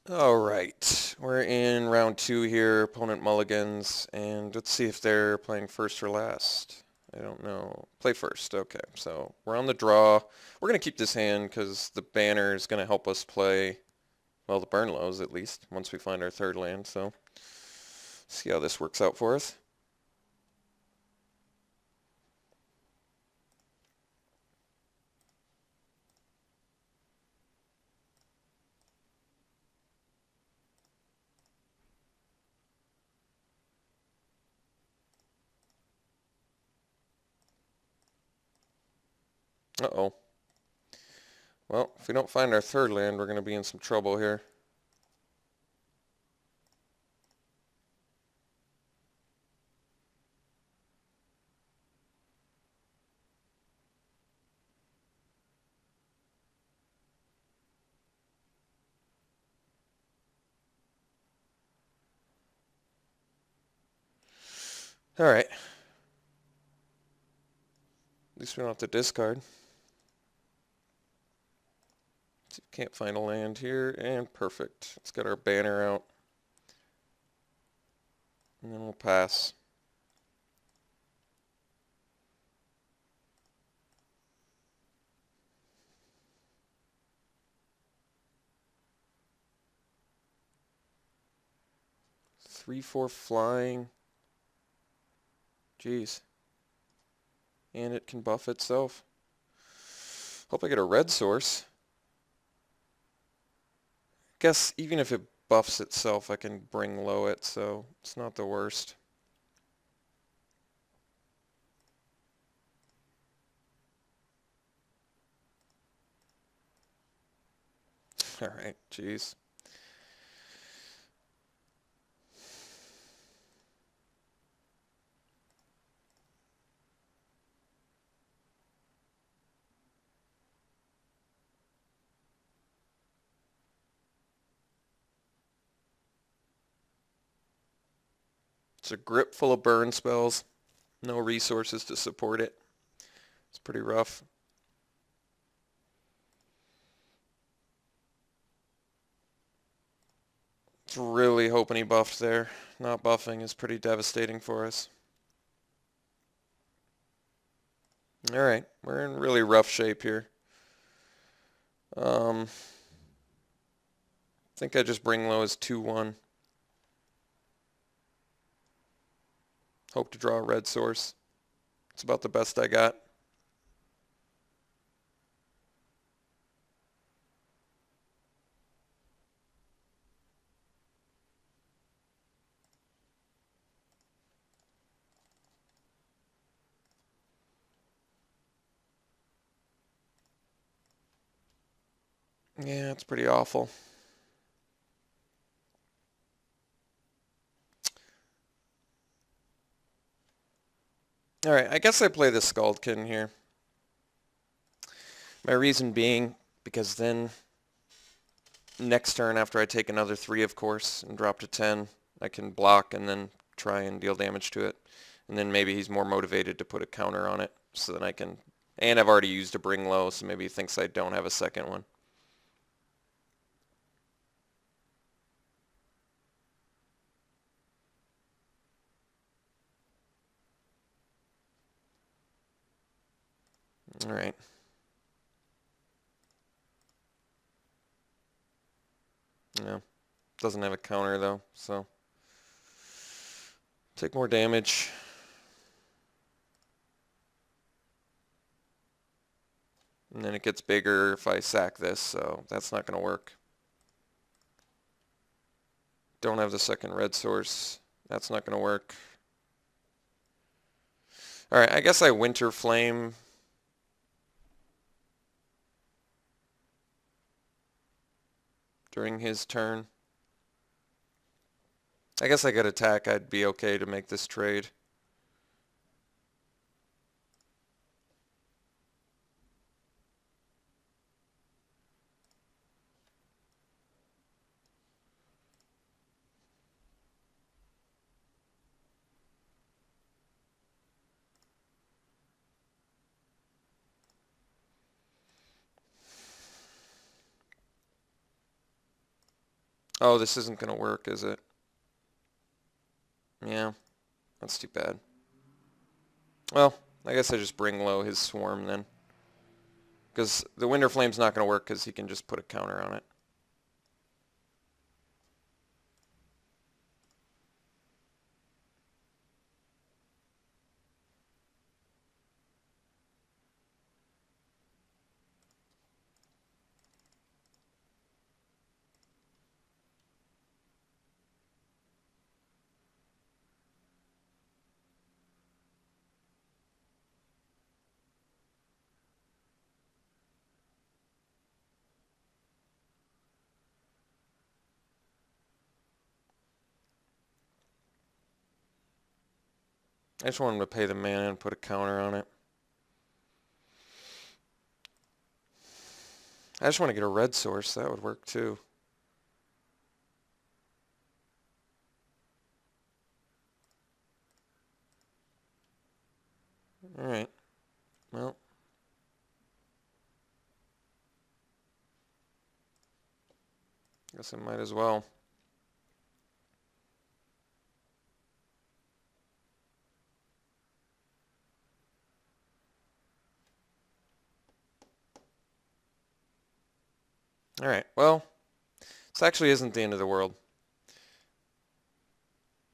All right, we're in round two here, opponent mulligans, and let's see if they're playing first or last. I don't know. Play first, okay. So we're on the draw. We're going to keep this hand because the banner is going to help us play, well, the burn lows at least, once we find our third land. So see how this works out for us. Uh-oh. Well, if we don't find our third land, we're going to be in some trouble here. All right. At least we don't have to discard. Can't find a land here, and perfect. Let's get our banner out, and then we'll pass. Three, four flying. Jeez. And it can buff itself. Hope I get a red source. Guess even if it buffs itself, I can bring low it, so it's not the worst. Alright, jeez. It's a grip full of burn spells. No resources to support it. It's pretty rough. It's really hoping he buffed there. Not buffing is pretty devastating for us. Alright, we're in really rough shape here. I think I just bring low as 2-1. Hope to draw a red source. It's about the best I got. Yeah, it's pretty awful. Alright, I guess I play the Skuldkin here. My reason being, because then next turn after I take another 3, of course, and drop to 10, I can block and then try and deal damage to it. And then maybe he's more motivated to put a counter on it, so that I can... And I've already used a bring low, so maybe he thinks I don't have a second one. Alright. Yeah. Doesn't have a counter, though, so... Take more damage. And then it gets bigger if I sack this, so that's not going to work. Don't have the second red source. That's not going to work. Alright, I guess I Winter Flame. During his turn. I guess I could attack. I'd be okay to make this trade. Oh, this isn't going to work, is it? Yeah, that's too bad. Well, I guess I just bring low his swarm then. Because the Winter Flame's not going to work because he can just put a counter on it. I just want him to pay the mana and put a counter on it. I just want to get a red source. That would work too. Alright. Well. Guess I might as well. Alright, well, this actually isn't the end of the world.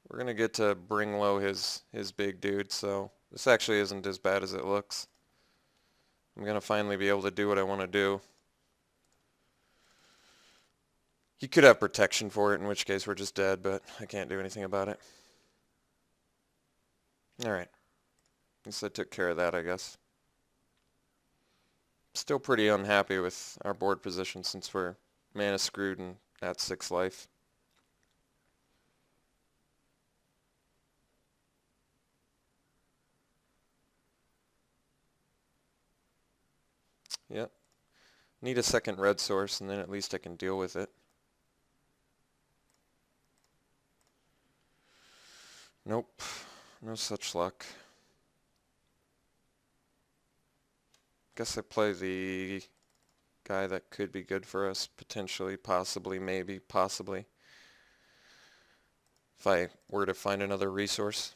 We're going to get to bring low his big dude, so this actually isn't as bad as it looks. I'm going to finally be able to do what I want to do. He could have protection for it, in which case we're just dead, but I can't do anything about it. Alright. At least I took care of that, I guess. Still pretty unhappy with our board position since we're mana screwed and at 6 life. Yep. Need a second red source and then at least I can deal with it. Nope. No such luck. Guess I play the guy that could be good for us, potentially, possibly, maybe, possibly. If I were to find another resource.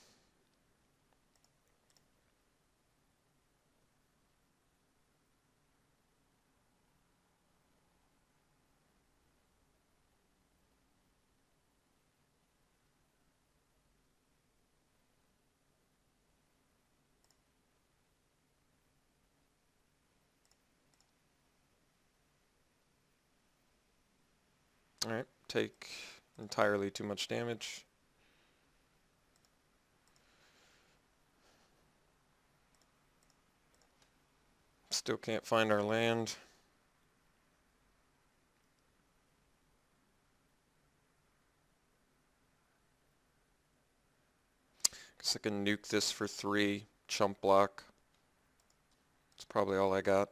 Alright, take entirely too much damage. Still can't find our land. Guess I can nuke this for 3, chump block. That's probably all I got.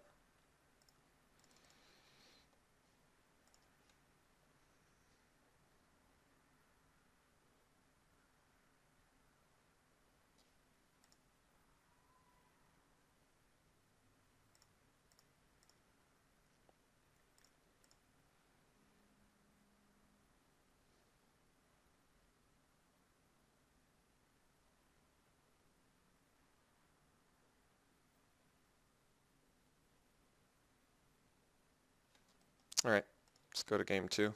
Alright, let's go to game 2.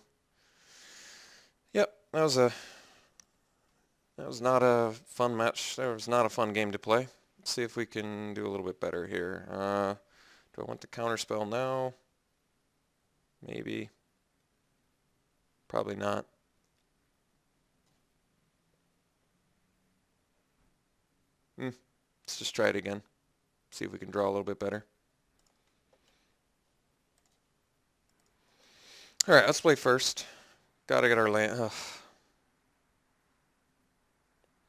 Yep, that was not a fun match. That was not a fun game to play. Let's see if we can do a little bit better here. Do I want the counterspell now? Maybe. Probably not. Let's just try it again. See if we can draw a little bit better. Alright, let's play first. Gotta get our land. Ugh.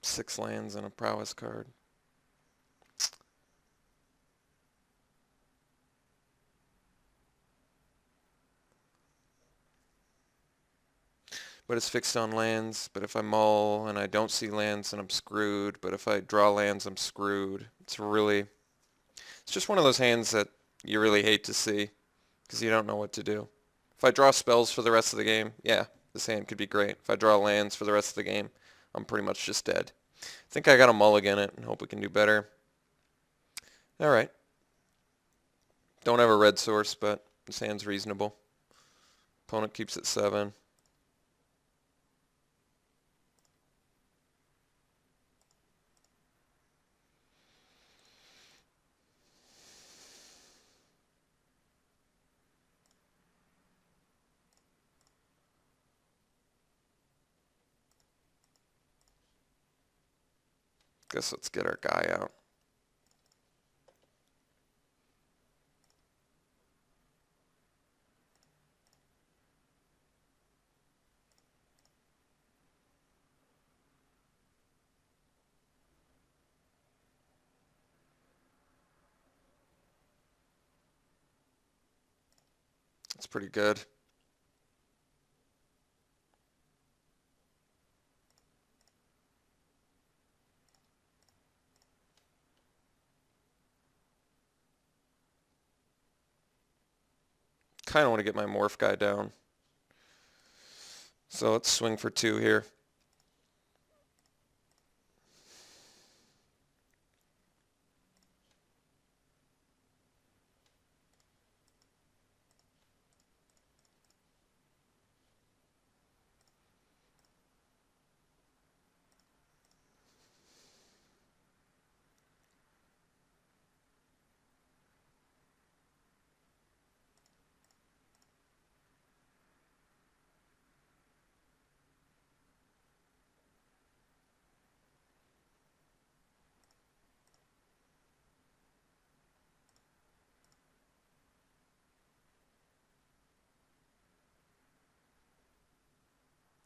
6 lands and a prowess card. But it's fixed on lands. But if I mull and I don't see lands, then I'm screwed. But if I draw lands, I'm screwed. It's just one of those hands that you really hate to see because you don't know what to do. If I draw spells for the rest of the game, yeah, This hand could be great. If I draw lands for the rest of the game, I'm pretty much just dead. I think I got to mulligan it and hope we can do better. Alright. Don't have a red source, but this hand's reasonable. Opponent keeps it 7. Guess let's get our guy out. That's pretty good. Kind of want to get my morph guy down. So let's swing for 2 here.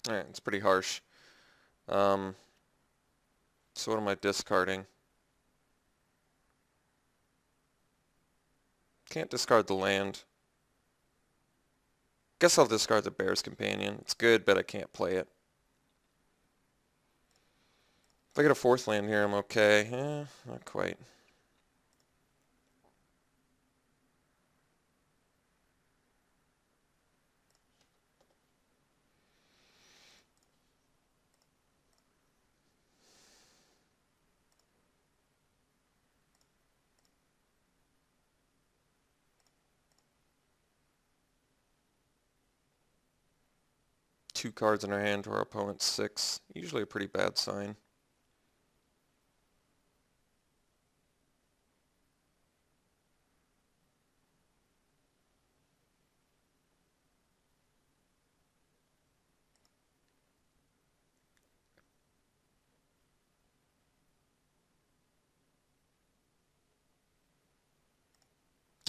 Alright, it's pretty harsh. So what am I discarding? Can't discard the land. Guess I'll discard the Bear's Companion. It's good, but I can't play it. If I get a 4th land here, I'm okay. Not quite. Two cards in our hand to our opponent's 6. Usually a pretty bad sign.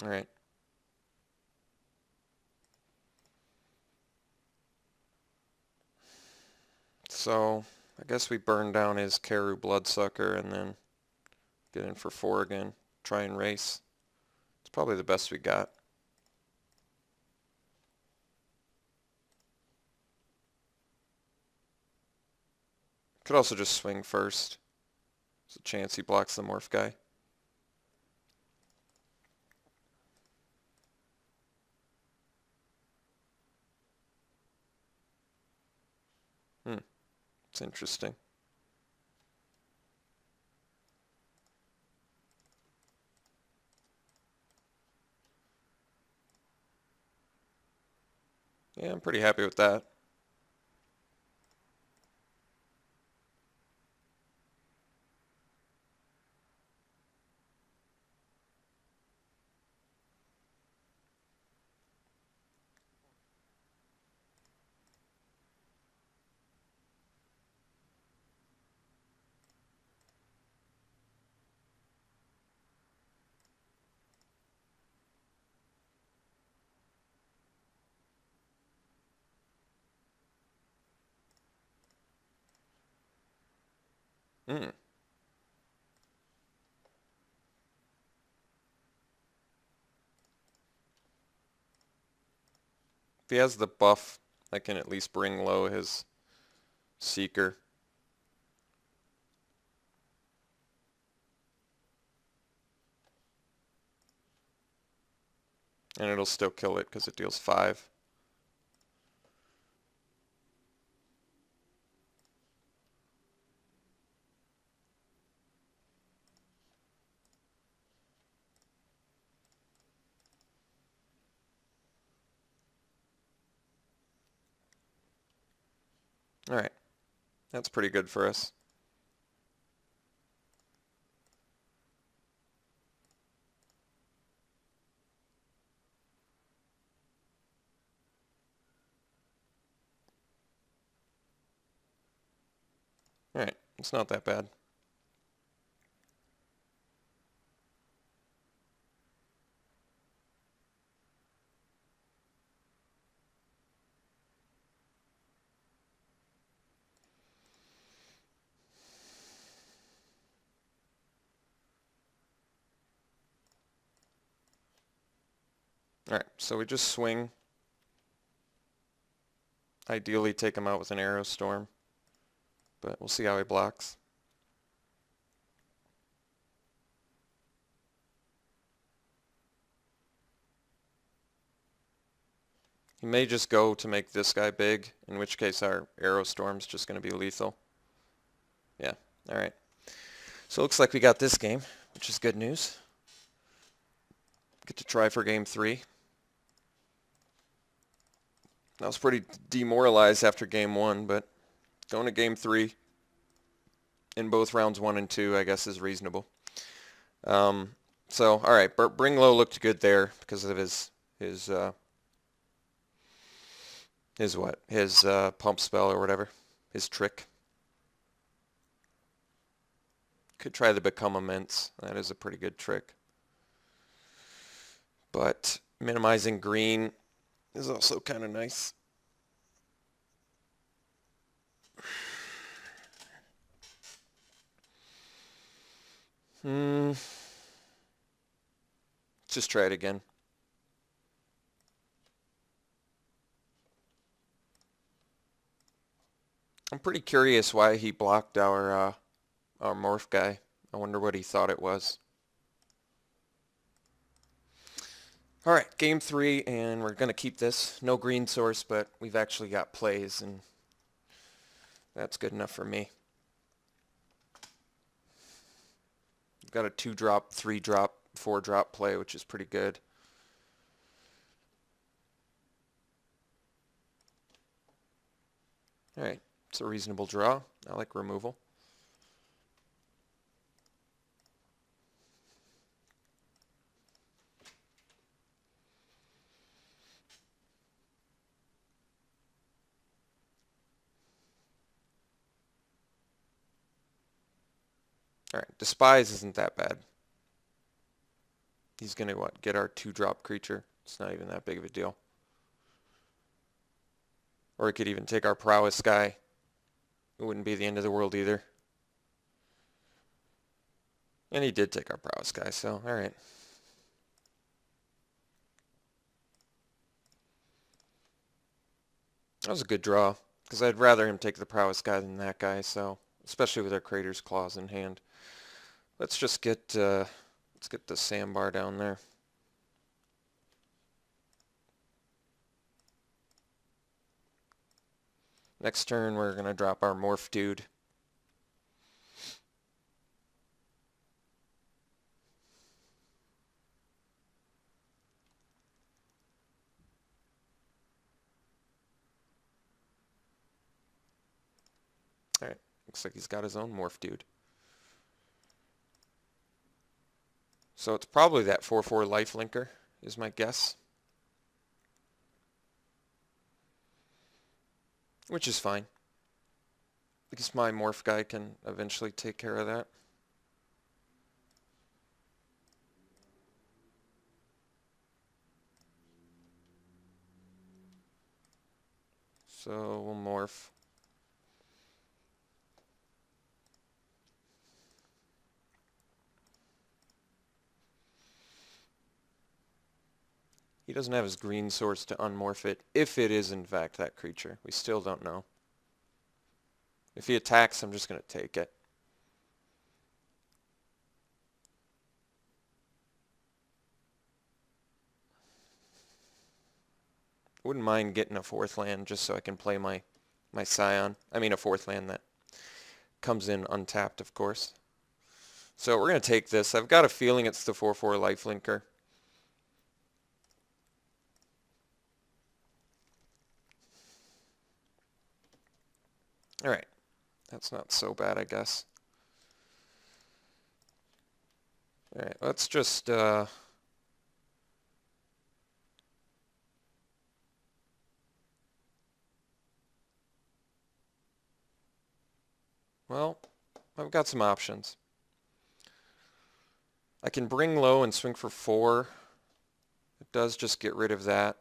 Alright. So, I guess we burn down his Karu Bloodsucker and then get in for 4 again. Try and race. It's probably the best we got. Could also just swing first. There's a chance he blocks the morph guy. It's interesting. Yeah, I'm pretty happy with that. Hmm. If he has the buff, I can at least bring low his Seeker. And it'll still kill it because it deals 5. Alright, that's pretty good for us. Alright, it's not that bad. Alright, so we just swing. Ideally take him out with an arrow storm, but we'll see how he blocks. He may just go to make this guy big, in which case our arrow storm's just going to be lethal. Yeah, alright. So it looks like we got this game, which is good news. Get to try for game 3. I was pretty demoralized after game 1, but going to game 3 in both rounds 1 and 2, I guess, is reasonable. So, alright, Bring Low looked good there because of his pump spell or whatever, his trick. Could try the Become Immense. That is a pretty good trick. But minimizing green is also kind of nice. Just try it again. I'm pretty curious why he blocked our morph guy. I wonder what he thought it was. Alright, game 3, and we're going to keep this. No green source, but we've actually got plays, and that's good enough for me. We've got a 2-drop, 3-drop, 4-drop play, which is pretty good. Alright, it's a reasonable draw. I like removal. Alright, Despise isn't that bad. He's going to, get our 2-drop creature. It's not even that big of a deal. Or he could even take our Prowess guy. It wouldn't be the end of the world either. And he did take our Prowess guy, so alright. That was a good draw, because I'd rather him take the Prowess guy than that guy, so especially with our Crater's Claws in hand. Let's just get the sandbar down there. Next turn we're going to drop our Morph Dude. Alright, looks like he's got his own Morph Dude. So it's probably that 4/4 lifelinker, is my guess. Which is fine. Because my morph guy can eventually take care of that. So we'll morph. He doesn't have his green source to unmorph it, if it is in fact that creature. We still don't know. If he attacks, I'm just going to take it. Wouldn't mind getting a 4th land just so I can play my Scion. I mean a 4th land that comes in untapped, of course. So we're going to take this. I've got a feeling it's the 4/4 lifelinker. Alright, that's not so bad, I guess. Alright, let's just, well, I've got some options. I can bring low and swing for 4. It does just get rid of that.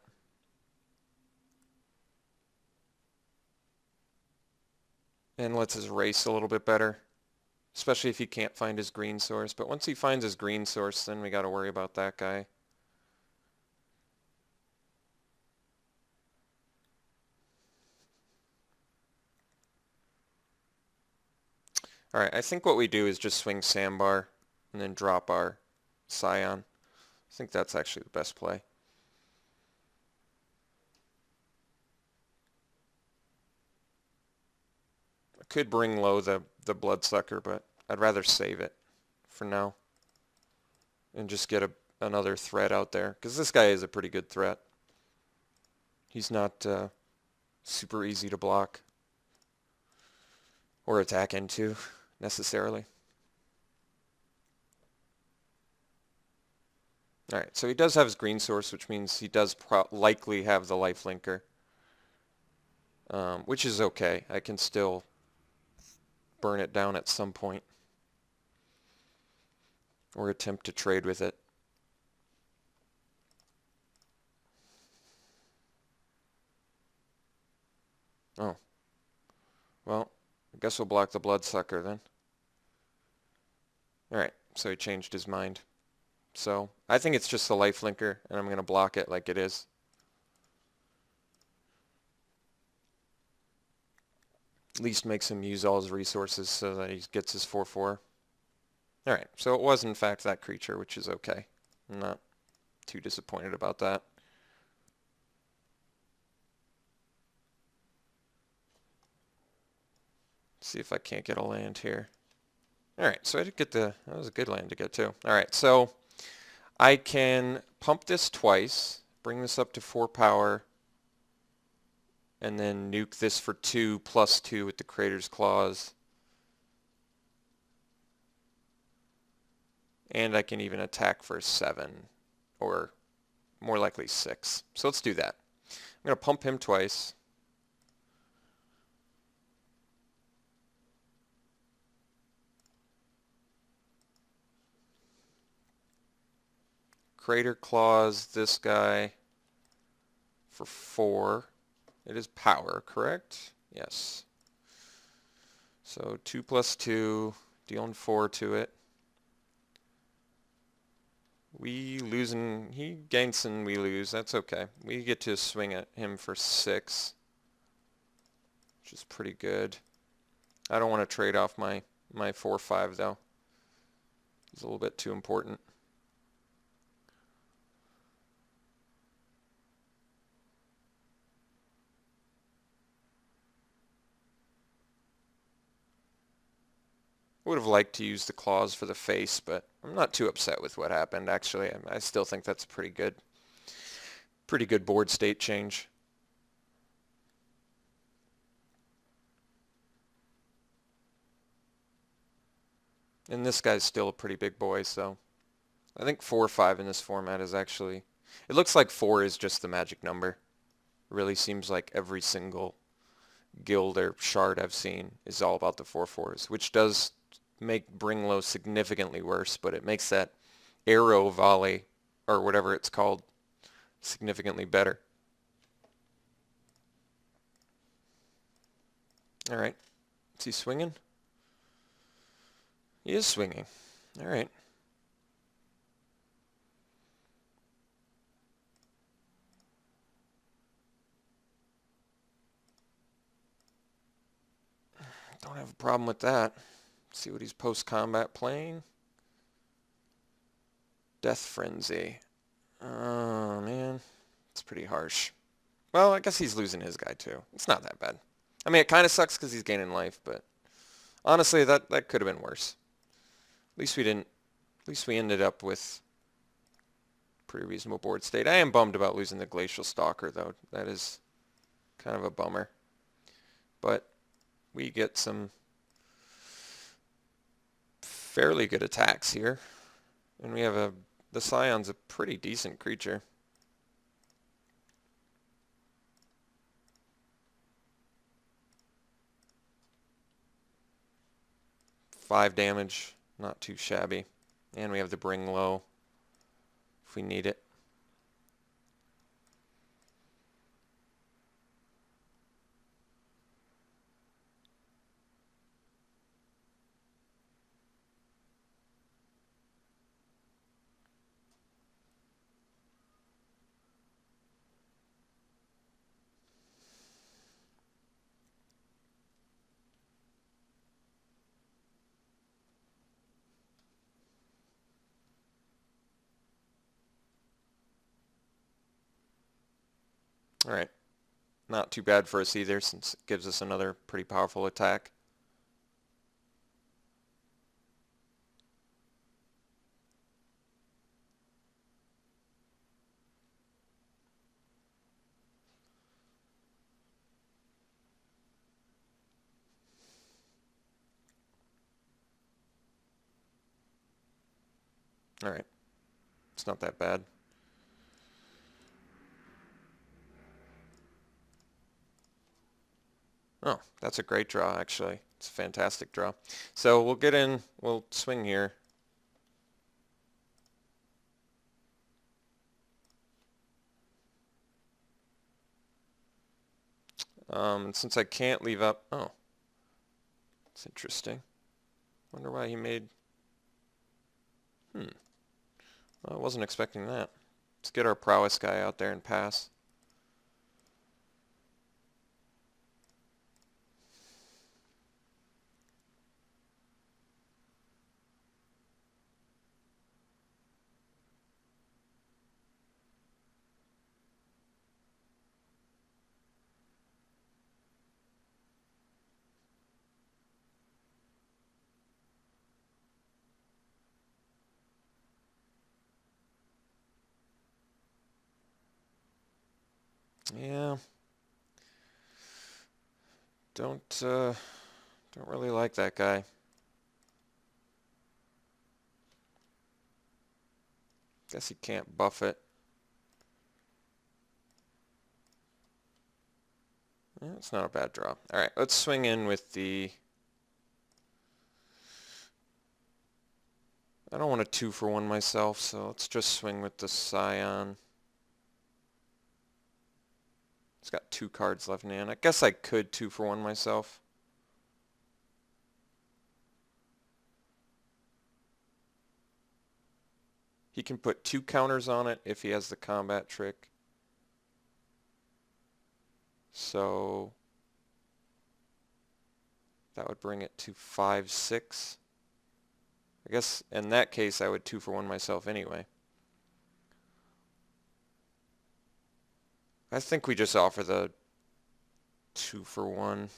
And lets us race a little bit better, especially if he can't find his green source. But once he finds his green source, then we got to worry about that guy. Alright, I think what we do is just swing Sandbar and then drop our Scion. I think that's actually the best play. I could bring low the Bloodsucker, but I'd rather save it for now and just get another threat out there, because this guy is a pretty good threat. He's not super easy to block or attack into necessarily. Alright, so he does have his green source, which means he does likely have the lifelinker, which is okay. I can still burn it down at some point or attempt to trade with it. Oh. Well, I guess we'll block the Bloodsucker then. Alright, so he changed his mind. So, I think it's just the lifelinker, and I'm going to block it like it is. At least makes him use all his resources so that he gets his 4/4. Alright, so it was in fact that creature, which is okay. I'm not too disappointed about that. Let's see if I can't get a land here. Alright, so I did get that was a good land to get too. Alright, so I can pump this twice, bring this up to 4 power, and then nuke this for 2 plus 2 with the Crater's Claws. And I can even attack for 7, or more likely 6. So let's do that. I'm going to pump him twice. Crater Claws this guy for 4. It is power, correct? Yes. So 2 plus 2, dealing 4 to it. We lose and he gains and we lose. That's okay. We get to swing at him for 6, which is pretty good. I don't want to trade off my 4/5 though. It's a little bit too important. Would have liked to use the claws for the face, but I'm not too upset with what happened. Actually, I still think that's a pretty good board state change. And this guy's still a pretty big boy, so I think 4 or 5 in this format is actually... It looks like 4 is just the magic number. It really seems like every single guild or shard I've seen is all about the 4/4s, which does make bring low significantly worse, but it makes that arrow volley, or whatever it's called, significantly better. Alright. Is he swinging? He is swinging. Alright. Don't have a problem with that. Let's see what he's post-combat playing. Death Frenzy. Oh, man. It's pretty harsh. Well, I guess he's losing his guy, too. It's not that bad. I mean, it kind of sucks because he's gaining life, but honestly, that could have been worse. At least we didn't. At least we ended up with pretty reasonable board state. I am bummed about losing the Glacial Stalker, though. That is kind of a bummer. But we get some fairly good attacks here. And we have the Scion's a pretty decent creature. 5 damage, not too shabby. And we have the bring low if we need it. Alright, not too bad for us either since it gives us another pretty powerful attack. Alright, it's not that bad. Oh, that's a great draw, actually. It's a fantastic draw. So we'll get in, we'll swing here. And since I can't leave up, oh, it's interesting. Wonder why he made, well, I wasn't expecting that. Let's get our prowess guy out there and pass. Yeah. Don't really like that guy. Guess he can't buff it. Yeah, it's not a bad draw. Alright, let's swing in with the... I don't want a 2-for-1 myself, so let's just swing with the Scion. It's got 2 cards left in hand. I guess I could 2-for-1 myself. He can put 2 counters on it if he has the combat trick. So that would bring it to 5-6. I guess in that case I would 2-for-1 myself anyway. I think we just offer the 2-for-1.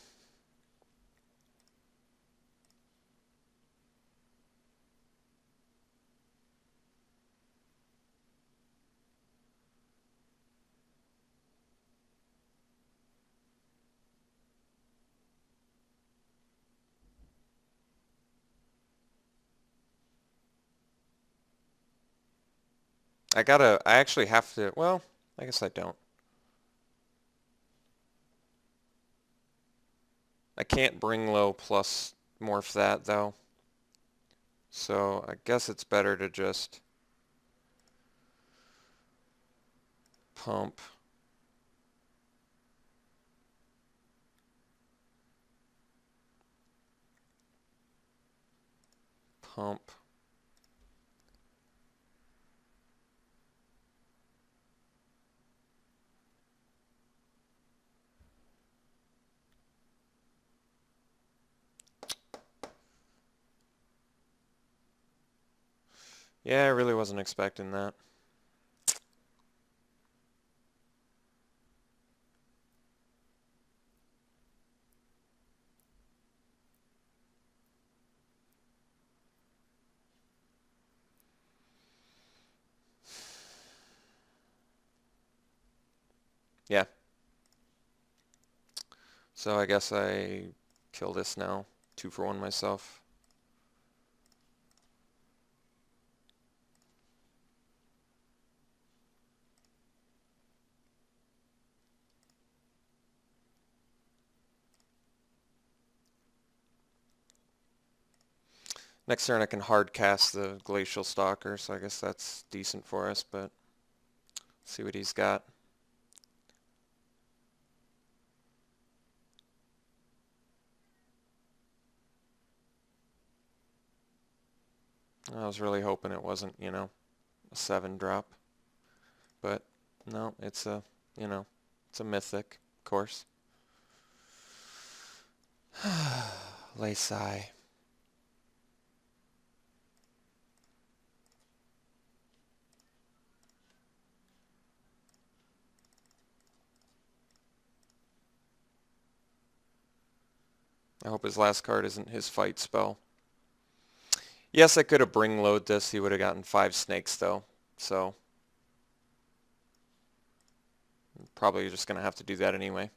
I actually have to, well, I guess I don't. I can't bring low plus morph that though. So I guess it's better to just pump. Pump. Yeah, I really wasn't expecting that. Yeah. So I guess I kill this now. 2 for 1 myself. Next turn I can hard cast the Glacial Stalker, so I guess that's decent for us, but see what he's got. I was really hoping it wasn't, you know, a 7 drop. But no, it's a, you know, it's a mythic, of course. Lay sigh. I hope his last card isn't his fight spell. Yes, I could have bring load this. He would have gotten 5 snakes though. So probably just going to have to do that anyway.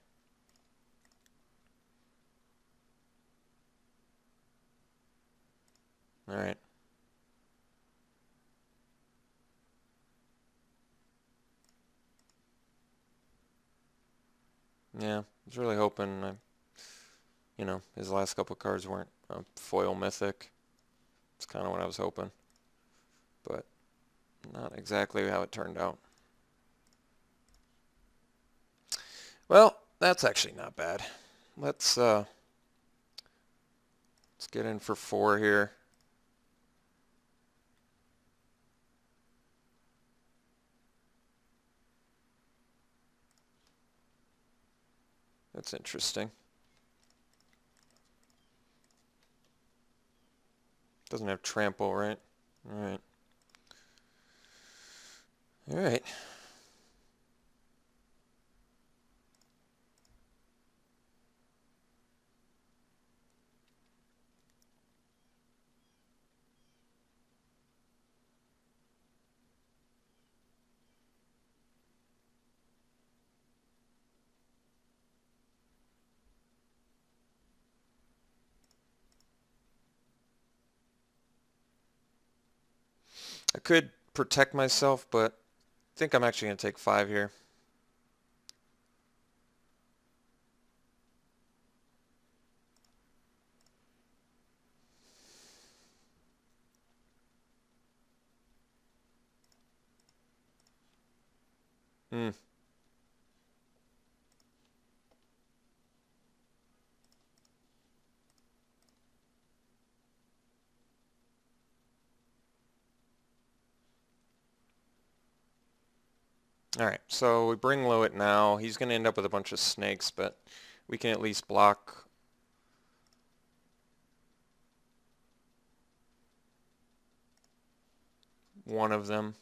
All right. Yeah, I was really hoping, you know, his last couple cards weren't a foil mythic. It's kind of what I was hoping. But not exactly how it turned out. Well, that's actually not bad. Let's get in for 4 here. That's interesting. Doesn't have trample, right? All right. All right. I could protect myself, but I think I'm actually going to take 5 here. Hmm. All right, so we bring low it now. He's going to end up with a bunch of snakes, but we can at least block one of them.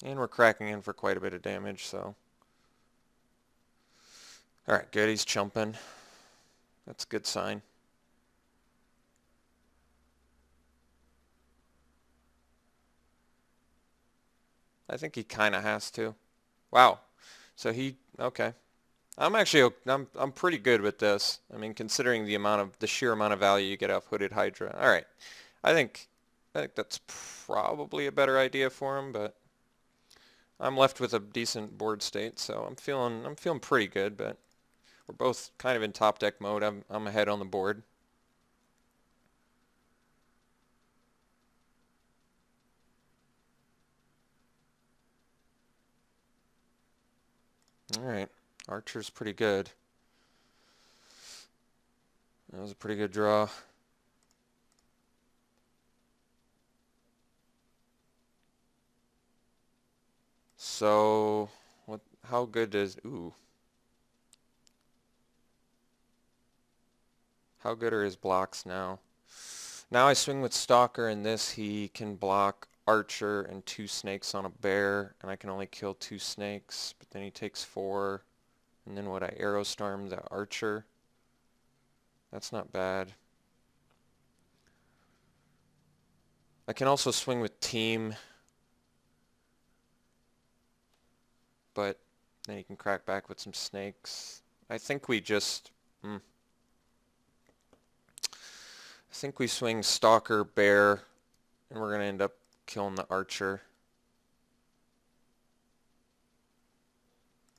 And we're cracking in for quite a bit of damage, so. All right, good. He's chumping. That's a good sign. I think he kind of has to. Wow. So he, okay. I'm pretty good with this. I mean, considering the sheer amount of value you get off Hooded Hydra. All right. I think that's probably a better idea for him, but I'm left with a decent board state, so I'm feeling pretty good, but we're both kind of in top deck mode. I'm ahead on the board. All right. Archer's pretty good. That was a pretty good draw. So, how good is, how good are his blocks now? Now I swing with Stalker, and this he can block Archer and 2 snakes on a bear, and I can only kill 2 snakes, but then he takes 4, and then I Arrow Storm the Archer? That's not bad. I can also swing with team, but then you can crack back with some snakes. I think we just... I think we swing stalker, bear, and we're going to end up killing the archer.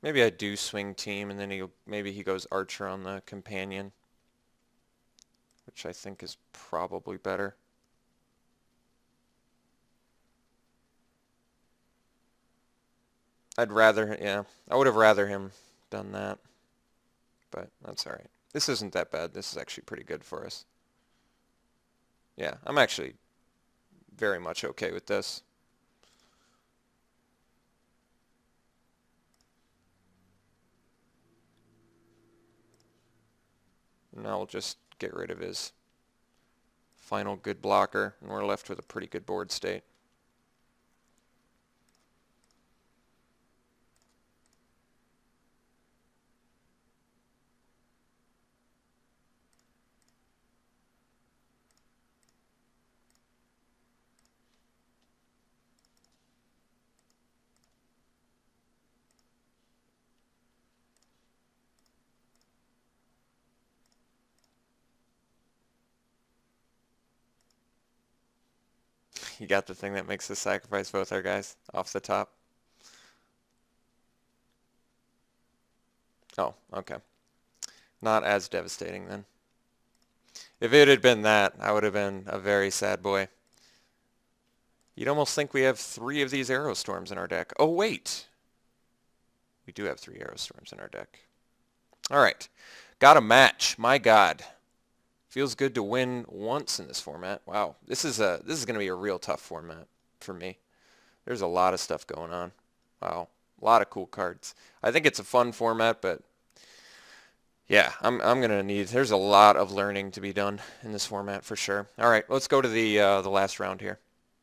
Maybe I do swing team, and then maybe he goes archer on the companion, which I think is probably better. I would have rather him done that, but that's all right. This isn't that bad. This is actually pretty good for us. Yeah, I'm actually very much okay with this. Now we'll just get rid of his final good blocker, and we're left with a pretty good board state. You got the thing that makes us sacrifice both our guys off the top. Oh, okay. Not as devastating then. If it had been that, I would have been a very sad boy. You'd almost think we have 3 of these arrow storms in our deck. Oh, wait. We do have 3 arrow storms in our deck. All right. Got a match. My God. Feels good to win once in this format. Wow. This is going to be a real tough format for me. There's a lot of stuff going on. Wow. A lot of cool cards. I think it's a fun format, but yeah, I'm going to there's a lot of learning to be done in this format for sure. All right, let's go to the last round here.